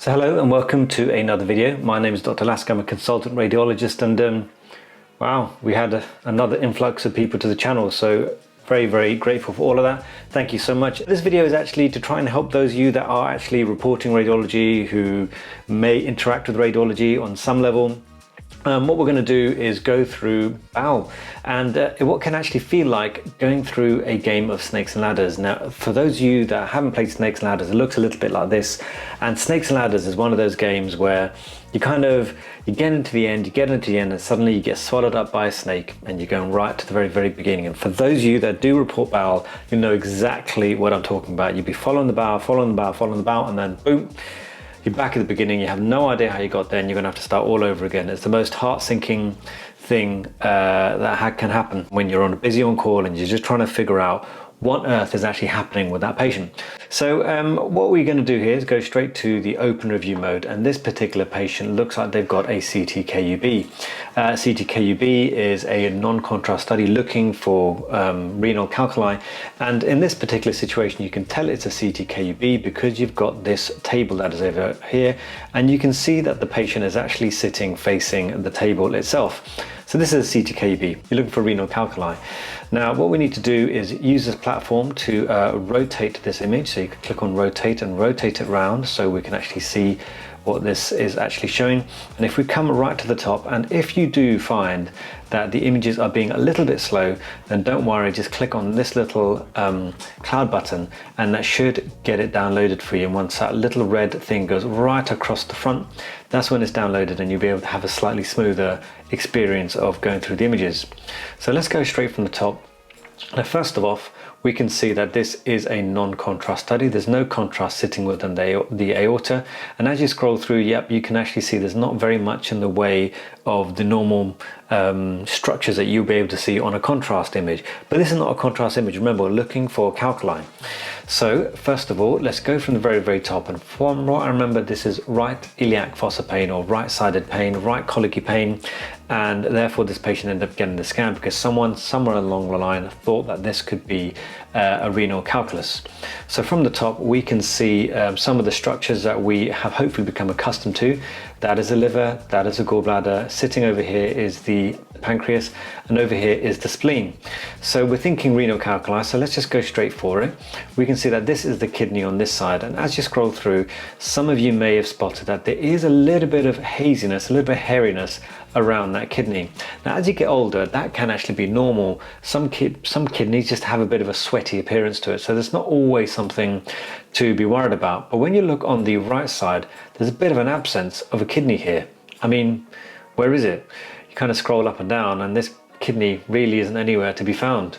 So hello and welcome to another video. My name is Dr. Lask. I'm a consultant radiologist, and wow, we had another influx of people to the channel, so very grateful for all of that. Thank you so much. This video is actually to try and help those of you that are actually reporting radiology, who may interact with radiology on some level. What we're going to do is go through Bowel and what can actually feel like going through a game of snakes and ladders. Now, for those of you that haven't played snakes and ladders, it looks a little bit like this. And snakes and ladders is one of those games where you get into the end, and suddenly you get swallowed up by a snake and you're going right to the very beginning. And for those of you that do report Bowel, you know exactly what I'm talking about. You'll be following the Bowel, and then boom, you're back at the beginning. You have no idea how you got there, and you're gonna have to start all over again. It's the most heart-sinking thing that can happen when you're on a busy on-call and you're just trying to figure out what on earth is actually happening with that patient. So what we're going to do here is go straight to the open review mode, and this particular patient looks like they've got a CT-KUB. CT-KUB is a non-contrast study looking for renal calculi, and in this particular situation you can tell it's a CT-KUB because you've got this table that is over here, and you can see that the patient is actually sitting facing the table itself. So this is a CT-KUB. You're looking for renal calculi. Now what we need to do is use this platform to rotate this image. So you can click on rotate and rotate it around so we can actually see what this is actually showing. And if we come right to the top, and if you do find that the images are being a little bit slow, then don't worry, just click on this little cloud button and that should get it downloaded for you. And once that little red thing goes right across the front, that's when it's downloaded and you'll be able to have a slightly smoother experience of going through the images. So let's go straight from the top. Now first of all, we can see that this is a non-contrast study. There's no contrast sitting within the aorta, and as you scroll through, yep, you can actually see there's not very much in the way of the normal structures that you'll be able to see on a contrast image. But this is not a contrast image. Remember, we're looking for calculi. So first of all, let's go from the very top, and from what I remember, this is right iliac fossa pain or right-sided pain, right colicky pain, and therefore this patient ended up getting the scan because someone somewhere along the line thought that this could be a renal calculus. So from the top we can see some of the structures that we have hopefully become accustomed to. That is a liver, that is a gallbladder, sitting over here is the pancreas, and over here is the spleen. So we're thinking renal calculi, so let's just go straight for it. We can see that this is the kidney on this side, and as you scroll through, some of you may have spotted that there is a little bit of haziness, a little bit of hairiness around that kidney. Now as you get older, that can actually be normal. Some kidneys just have a bit of a sweaty appearance to it, so there's not always something to be worried about. But when you look on the right side, there's a bit of an absence of a kidney here. I mean, where is it? You kind of scroll up and down and this kidney really isn't anywhere to be found.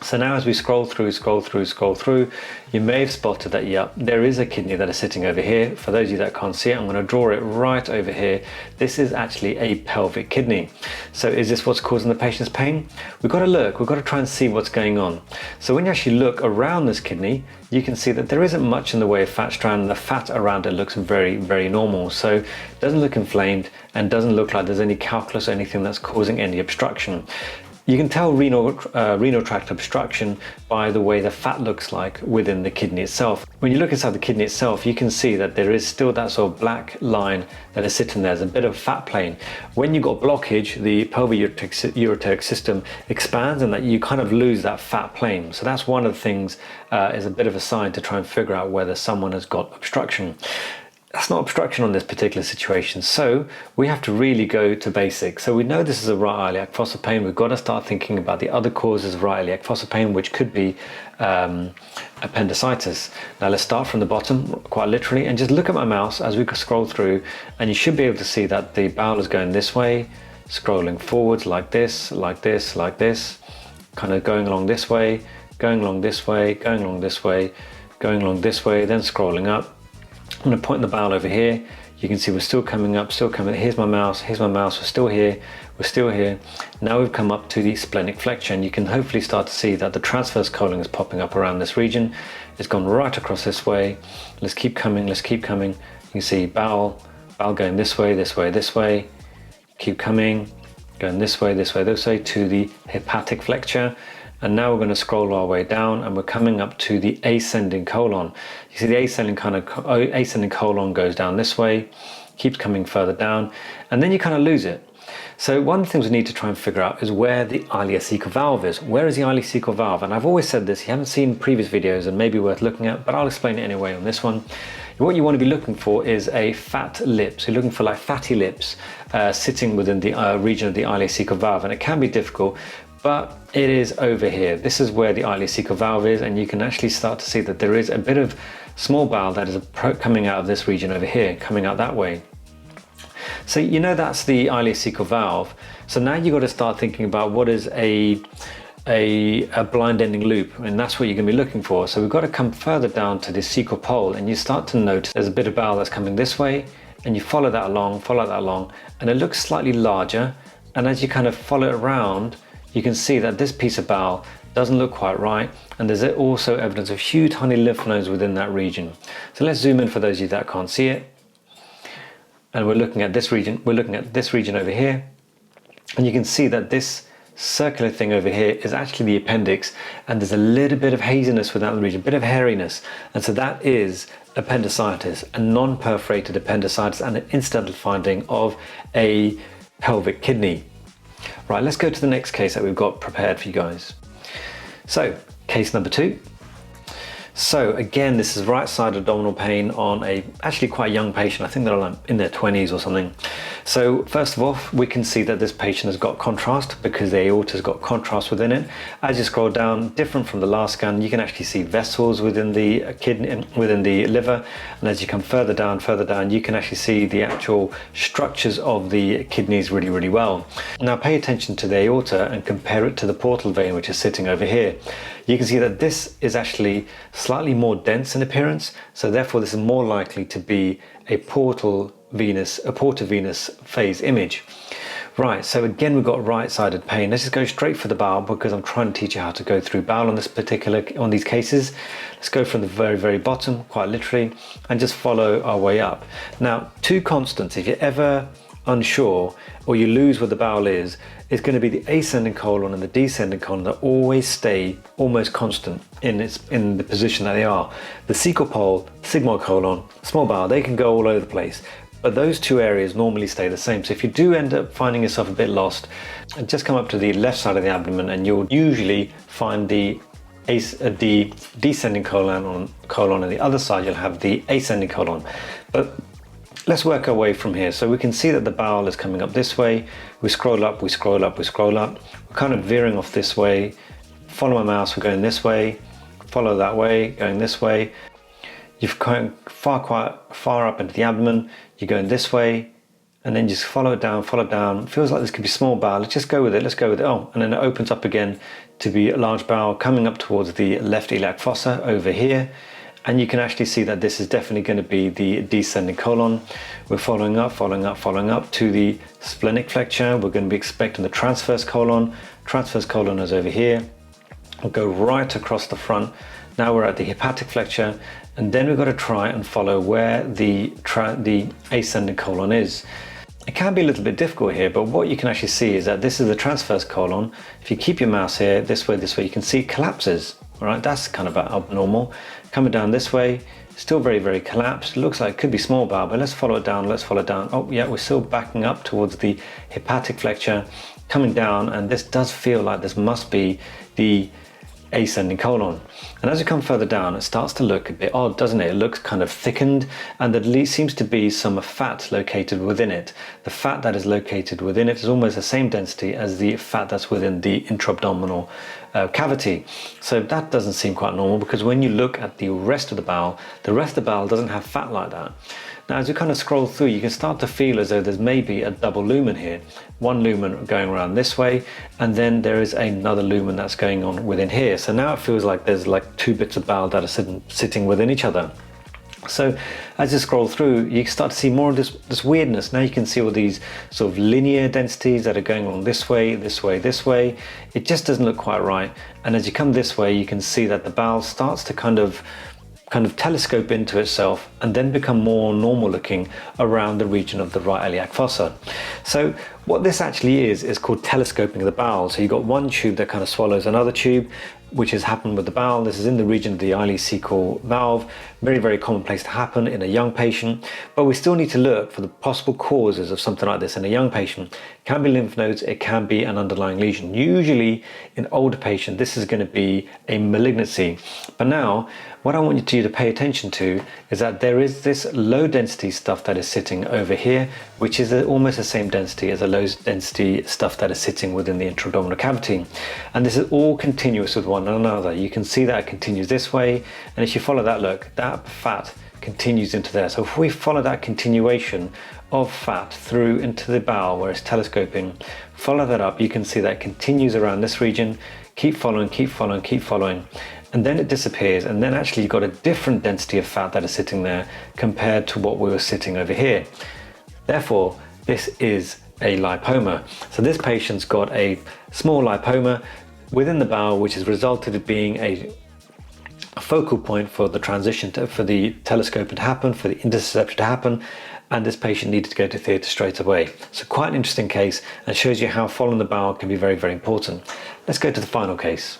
So now as we scroll through, you may have spotted that, yeah, there is a kidney that is sitting over here. For those of you that can't see it, I'm going to draw it right over here. This is actually a pelvic kidney. So is this what's causing the patient's pain? We've got to look, we've got to try and see what's going on. So when you actually look around this kidney, you can see that there isn't much in the way of fat strand. The fat around it looks very normal. So it doesn't look inflamed and doesn't look like there's any calculus or anything that's causing any obstruction. You can tell renal tract obstruction by the way the fat looks like within the kidney itself. When you look inside the kidney itself, you can see that there is still that sort of black line that is sitting there. There's a bit of fat plane. When you've got blockage, the pelvic-ureteric system expands and that you kind of lose that fat plane. So that's one of the things, is a bit of a sign to try and figure out whether someone has got obstruction. That's not obstruction on this particular situation, so we have to really go to basics. So we know this is a right iliac fossa pain. We've got to start thinking about the other causes of right iliac fossa pain, which could be appendicitis. Now let's start from the bottom, quite literally, and just look at my mouse as we scroll through, and you should be able to see that the bowel is going this way, scrolling forwards like this, kind of going along this way, going along this way, going along this way, going along this way, then scrolling up. I'm going to point the bowel over here. You can see we're still coming up, still coming. Here's my mouse, we're still here. Now we've come up to the splenic flexure, and you can hopefully start to see that the transverse colon is popping up around this region. It's gone right across this way. Let's keep coming. You can see bowel going this way. Keep coming, going this way to the hepatic flexure. And now we're going to scroll our way down and we're coming up to the ascending colon. You see the ascending colon goes down this way, keeps coming further down, and then you kind of lose it. So one of the things we need to try and figure out is where the ileocecal valve is. Where is the ileocecal valve? And I've always said this, you haven't seen previous videos and maybe worth looking at, but I'll explain it anyway on this one. What you want to be looking for is a fat lip. So you're looking for like fatty lips sitting within the region of the ileocecal valve, and it can be difficult, but it is over here. This is where the ileocecal valve is, and you can actually start to see that there is a bit of small bowel that is coming out of this region over here, coming out that way. So you know that's the ileocecal valve. So now you've got to start thinking about what is a blind ending loop, and that's what you're going to be looking for. So we've got to come further down to the cecal pole, and you start to notice there's a bit of bowel that's coming this way, and you follow that along, and it looks slightly larger. And as you kind of follow it around, you can see that this piece of bowel doesn't look quite right, and there's also evidence of huge tiny lymph nodes within that region. So let's zoom in for those of you that can't see it. And we're looking at this region, over here, and you can see that this circular thing over here is actually the appendix, and there's a little bit of haziness within the region, a bit of hairiness, and so that is appendicitis, a non-perforated appendicitis, and an incidental finding of a pelvic kidney. Right, let's go to the next case that we've got prepared for you guys. So, case number 2. So again, this is right side abdominal pain on a actually quite young patient. I think they're in their 20s or something. So first of all, we can see that this patient has got contrast because the aorta has got contrast within it. As you scroll down, different from the last scan, you can actually see vessels within the kidney, within the liver. And as you come further down, you can actually see the actual structures of the kidneys really, really well. Now pay attention to the aorta and compare it to the portal vein, which is sitting over here. You can see that this is actually slightly more dense in appearance, so therefore this is more likely to be a portovenous phase image. Right, so again we've got right-sided pain. Let's just go straight for the bowel because I'm trying to teach you how to go through bowel on these cases. Let's go from the very, very bottom, quite literally, and just follow our way up. Now, 2 constants, if you're ever unsure or you lose where the bowel is, it's going to be the ascending colon and the descending colon that always stay almost constant in the position that they are. The cecal pole, sigmoid colon, small bowel, they can go all over the place, but those 2 areas normally stay the same. So if you do end up finding yourself a bit lost, just come up to the left side of the abdomen and you'll usually find the descending colon, and the other side you'll have the ascending colon. But let's work our way from here. So we can see that the bowel is coming up this way. We scroll up, we scroll up, we scroll up. We're kind of veering off this way. Follow my mouse, we're going this way. Follow that way, going this way. You've quite far up into the abdomen. You're going this way, and then just follow it down, follow it down. It feels like this could be small bowel. Let's just go with it, let's go with it. Oh, and then it opens up again to be a large bowel coming up towards the left iliac fossa over here. And you can actually see that this is definitely going to be the descending colon. We're following up to the splenic flexure. We're going to be expecting the transverse colon. Transverse colon is over here. We'll go right across the front. Now we're at the hepatic flexure, and then we've got to try and follow where the ascending colon is. It can be a little bit difficult here, but what you can actually see is that this is the transverse colon. If you keep your mouse here, this way, you can see it collapses. All right, that's kind of abnormal. Coming down this way, still very, very collapsed. Looks like it could be small bowel, but let's follow it down, Oh yeah, we're still backing up towards the hepatic flexure, coming down, and this does feel like this must be the ascending colon. And as you come further down, it starts to look a bit odd, doesn't it? It looks kind of thickened, and there seems to be some fat located within it. The fat that is located within it is almost the same density as the fat that's within the intra-abdominal cavity. So that doesn't seem quite normal, because when you look at the rest of the bowel doesn't have fat like that. Now, as you kind of scroll through, you can start to feel as though there's maybe a double lumen here. One lumen going around this way, and then there is another lumen that's going on within here. So now it feels like there's like 2 bits of bowel that are sitting within each other. So as you scroll through, you start to see more of this weirdness. Now you can see all these sort of linear densities that are going on this way, this way, this way. It just doesn't look quite right. And as you come this way, you can see that the bowel starts to kind of telescope into itself and then become more normal looking around the region of the right iliac fossa. So What this actually is called telescoping of the bowel. So you've got one tube that kind of swallows another tube, which has happened with the bowel. This is in the region of the ileocecal valve. Very, very commonplace to happen in a young patient, but we still need to look for the possible causes of something like this in a young patient. It can be lymph nodes, it can be an underlying lesion. Usually in older patients, this is going to be a malignancy. But now, what I want you to pay attention to is that there is this low density stuff that is sitting over here, which is almost the same density as a low density stuff that is sitting within the intra-abdominal cavity. And this is all continuous with one another. You can see that it continues this way, and if you follow that, look, that fat continues into there. So if we follow that continuation of fat through into the bowel where it's telescoping, follow that up, you can see that it continues around this region. Keep following, keep following, keep following, and then it disappears, and then actually you've got a different density of fat that is sitting there compared to what we were sitting over here. Therefore, this is a lipoma. So this patient's got a small lipoma within the bowel, which has resulted in being a focal point for the transition for the telescoping to happen, for the interception to happen, and this patient needed to go to theatre straight away. So quite an interesting case, and shows you how following the bowel can be very, very important. Let's go to the final case.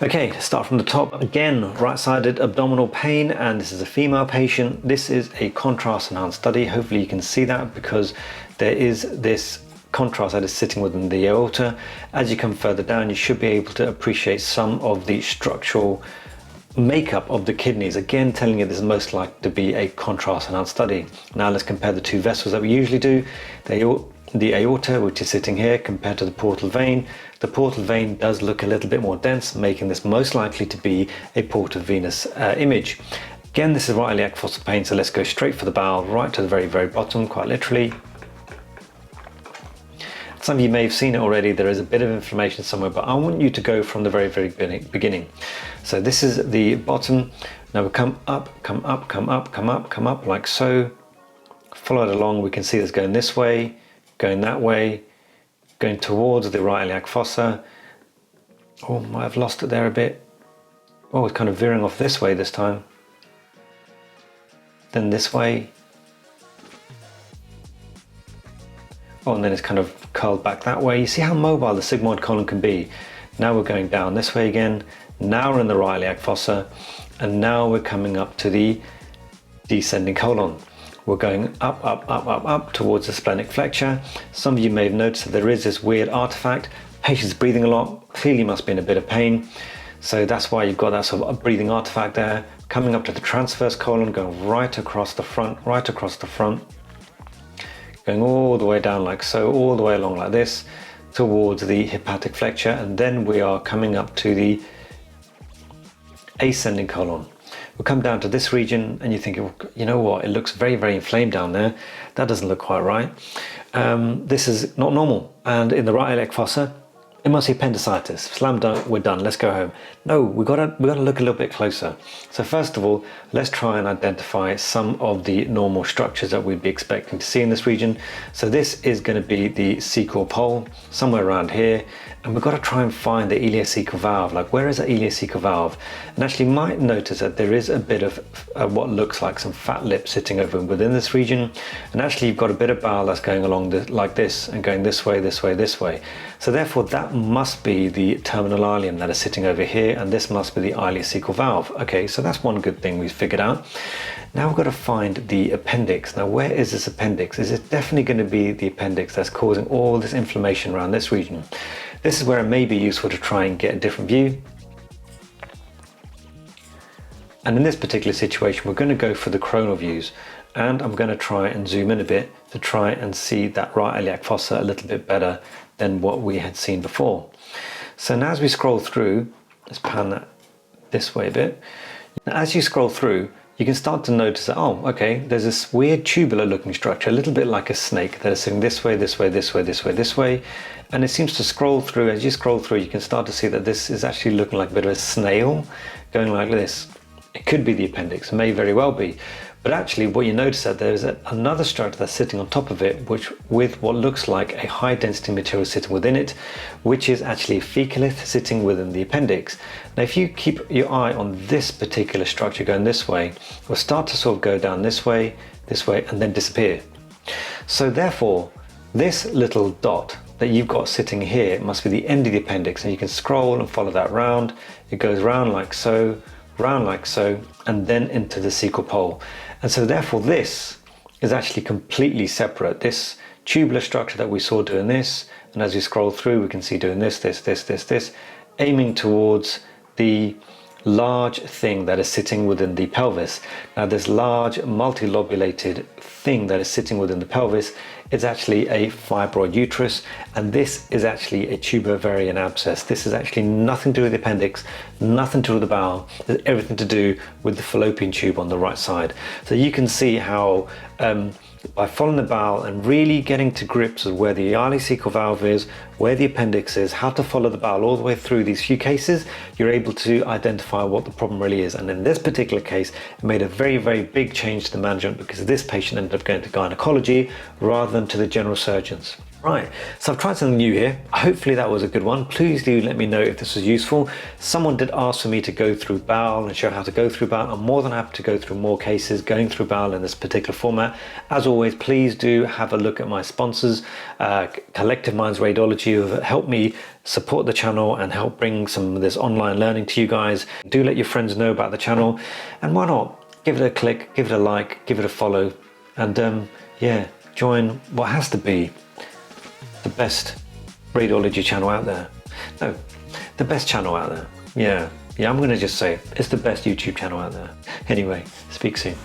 Okay, start from the top. Again, right-sided abdominal pain, and this is a female patient. This is a contrast enhanced study. Hopefully you can see that because there is this contrast that is sitting within the aorta. As you come further down, you should be able to appreciate some of the structural makeup of the kidneys. Again, telling you this is most likely to be a contrast enhanced study. Now let's compare the two vessels that we usually do. The aorta, which is sitting here, compared to the portal vein. The portal vein does look a little bit more dense, making this most likely to be a portal venous image. Again, this is right iliac fossa pain, so let's go straight for the bowel, right to the very, very bottom, quite literally. Some of you may have seen it already, there is a bit of inflammation somewhere, but I want you to go from the very, very beginning. So this is the bottom. Now we'll come up, come up, come up, come up, come up, like so. Follow it along, we can see this going this way, going that way, going towards the right iliac fossa. Oh, might have lost it there a bit. Oh, it's kind of veering off this way this time. Then this way. Oh, and then it's kind of curled back that way. You see how mobile the sigmoid colon can be. Now we're going down this way again. Now we're in the right iliac fossa, and now we're coming up to the descending colon. We're going up, up, up, up, up towards the splenic flexure. Some of you may have noticed that there is this weird artifact. Patient's breathing a lot, clearly must be in a bit of pain. So that's why you've got that sort of breathing artifact there. Coming up to the transverse colon, going right across the front, right across the front. Going all the way down like so, all the way along like this, towards the hepatic flexure, and then we are coming up to the ascending colon. We'll come down to this region, and you think, you know what, it looks very, very inflamed down there. That doesn't look quite right. This is not normal, and in the right iliac fossa, it must be appendicitis. Slam dunk, we're done, let's go home. No, we've got to look a little bit closer. So first of all, let's try and identify some of the normal structures that we'd be expecting to see in this region. So this is going to be the cecal pole, somewhere around here, and we've got to try and find the ileocecal valve. Like, where is the ileocecal valve? And actually you might notice that there is a bit of what looks like some fat lip sitting over within this region, and actually you've got a bit of bowel that's going along like this, and going this way, this way, this way. So therefore that must be the terminal ileum that is sitting over here, and this must be the ileocecal valve. Okay, so that's one good thing we've figured out. Now we've got to find the appendix. Now where is this appendix? Is it definitely going to be the appendix that's causing all this inflammation around this region? This is where it may be useful to try and get a different view. And in this particular situation, we're going to go for the coronal views, and I'm going to try and zoom in a bit to try and see that right iliac fossa a little bit better than what we had seen before. So now as we scroll through, let's pan that this way a bit. Now, as you scroll through, you can start to notice that, oh, okay, there's this weird tubular looking structure, a little bit like a snake that is sitting this way, this way, this way, this way, this way. And it seems to scroll through. As you scroll through, you can start to see that this is actually looking like a bit of a snail going like this. It could be the appendix, it may very well be. But actually what you notice that there's another structure that's sitting on top of it, which with what looks like a high density material sitting within it, which is actually a fecalith sitting within the appendix. Now if you keep your eye on this particular structure going this way, it will start to sort of go down this way, and then disappear. So therefore, this little dot that you've got sitting here must be the end of the appendix, and you can scroll and follow that round. It goes round like so, and then into the cecal pole. And so therefore this is actually completely separate. This tubular structure that we saw doing this, and as we scroll through we can see doing this, aiming towards the large thing that is sitting within the pelvis. Now this large multilobulated thing that is sitting within the pelvis is actually a fibroid uterus, and this is actually a tuber-ovarian abscess. This is actually nothing to do with the appendix, nothing to do with the bowel. There's everything to do with the fallopian tube on the right side. So you can see how by following the bowel and really getting to grips with where the ileocecal valve is, where the appendix is, how to follow the bowel all the way through these few cases, you're able to identify what the problem really is. And in this particular case, it made a very, very big change to the management, because this patient ended up going to gynecology rather than to the general surgeons. Right, so I've tried something new here. Hopefully that was a good one. Please do let me know if this was useful. Someone did ask for me to go through bowel and show how to go through bowel. I'm more than happy to go through more cases going through bowel in this particular format. As always, please do have a look at my sponsors, Collective Minds Radiology, who have helped me support the channel and help bring some of this online learning to you guys. Do let your friends know about the channel, and why not give it a click, give it a like, give it a follow, and yeah, join what has to be the best radiology channel out there. No, the best channel out there. Yeah, I'm gonna just say it. It's the best YouTube channel out there. Anyway, speak soon.